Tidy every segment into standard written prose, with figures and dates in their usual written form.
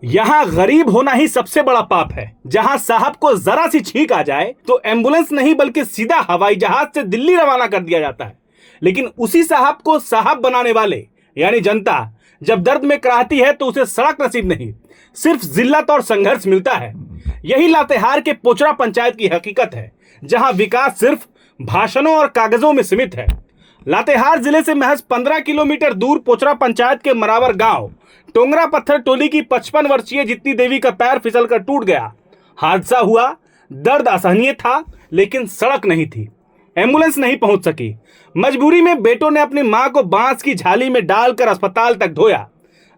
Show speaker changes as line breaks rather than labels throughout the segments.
यहाँ गरीब होना ही सबसे बड़ा पाप है। जहाँ साहब को जरा सी छींक आ जाए तो एम्बुलेंस नहीं बल्कि सीधा हवाई जहाज से दिल्ली रवाना कर दिया जाता है। लेकिन उसी साहब को साहब बनाने वाले यानी जनता जब दर्द में कराहती है तो उसे सड़क नसीब नहीं, सिर्फ जिल्लत और संघर्ष मिलता है। यही लातेहार के पोचरा पंचायत की हकीकत है, जहां विकास सिर्फ भाषणों और कागजों में सीमित है। लातेहार जिले से महज 15 किलोमीटर दूर पोचरा पंचायत के मरावर गांव टोंगरा पत्थर टोली की 55 वर्षीय जितनी देवी का पैर फिसलकर टूट गया। हादसा हुआ, दर्द असहनीय था, लेकिन सड़क नहीं थी, एम्बुलेंस नहीं पहुंच सकी। मजबूरी में बेटों ने अपनी मां को बांस की झाली में डालकर अस्पताल तक ढोया।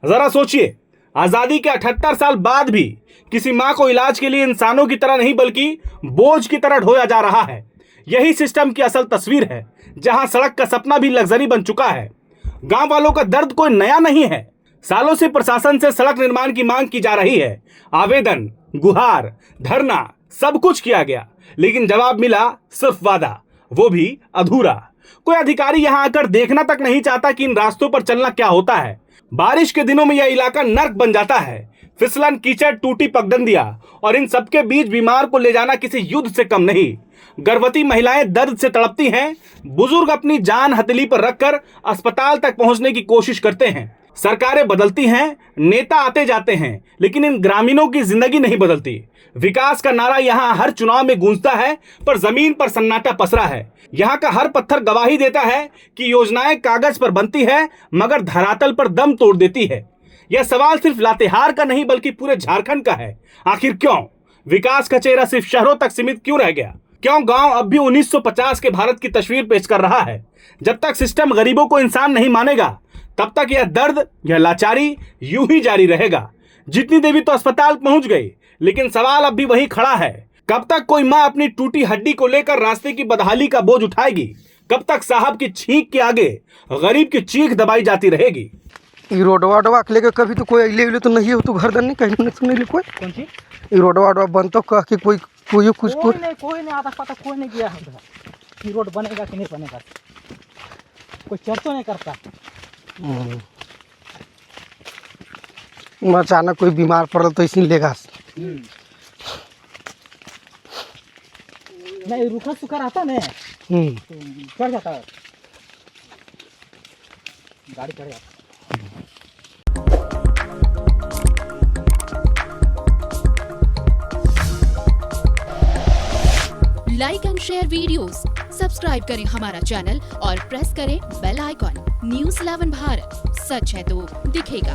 जरा सोचिए, आजादी के 78 साल बाद भी किसी मां को इलाज के लिए इंसानों की तरह नहीं बल्कि बोझ की तरह ढोया जा रहा है। यही सिस्टम की असल तस्वीर है, जहां सड़क का सपना भी लग्जरी बन चुका है। गांव वालों का दर्द कोई नया नहीं है। सालों से प्रशासन से सड़क निर्माण की मांग की जा रही है। आवेदन, गुहार, धरना सब कुछ किया गया, लेकिन जवाब मिला सिर्फ वादा, वो भी अधूरा। कोई अधिकारी यहां आकर देखना तक नहीं चाहता कि इन रास्तों पर चलना क्या होता है। बारिश के दिनों में यह इलाका नर्क बन जाता है। फिसलन, कीचड़, टूटी पगडंडियां और इन सबके बीच बीमार को ले जाना किसी युद्ध से कम नहीं। गर्भवती महिलाएं दर्द से तड़पती हैं, बुजुर्ग अपनी जान हथेली पर रखकर अस्पताल तक पहुंचने की कोशिश करते हैं। सरकारें बदलती हैं, नेता आते जाते हैं, लेकिन इन ग्रामीणों की जिंदगी नहीं बदलती। विकास का नारा यहाँ हर चुनाव में गूंजता है, पर जमीन पर सन्नाटा पसरा है। यहाँ का हर पत्थर गवाही देता है कि योजनाएं कागज पर बनती है, मगर धरातल पर दम तोड़ देती है। यह सवाल सिर्फ लातेहार का नहीं बल्कि पूरे झारखंड का है। आखिर क्यों विकास का चेहरा सिर्फ शहरों तक सीमित क्यों रह गया? क्यों गांव अब भी 1950 के भारत की तस्वीर पेश कर रहा है? जब तक सिस्टम गरीबों को इंसान नहीं मानेगा, तब तक यह दर्द, यह लाचारी यूं ही जारी रहेगा। जितनी देवी तो अस्पताल पहुंच गई, लेकिन सवाल अब भी वही खड़ा है। कब तक कोई मां अपनी टूटी हड्डी को लेकर रास्ते की बदहाली का बोझ उठाएगी? कब तक साहब की छींक के आगे गरीब की चीख दबाई जाती रहेगी?
रोडवा के लेकर कभी तो कोई अगले तो नहीं हो, तो घर नहीं कहीं नहीं सुन ले कोई
कौन सी
रोडवा बन तो कह के कोई
कोई नहीं आता पता, कोई नहीं गया कि रोड बनेगा कि नहीं बनेगा, कोई चर्चा नहीं करता।
अचानक कोई बीमार पड़ल तो इसी लेगा
नहीं, रूखा सूखा रहता ना तो चढ़ जाता है, गाड़ी चढ़ जाता।
Like and share videos, subscribe करें हमारा चैनल और प्रेस करें बेल आइकॉन। न्यूज़ 11 भारत, सच है तो दिखेगा।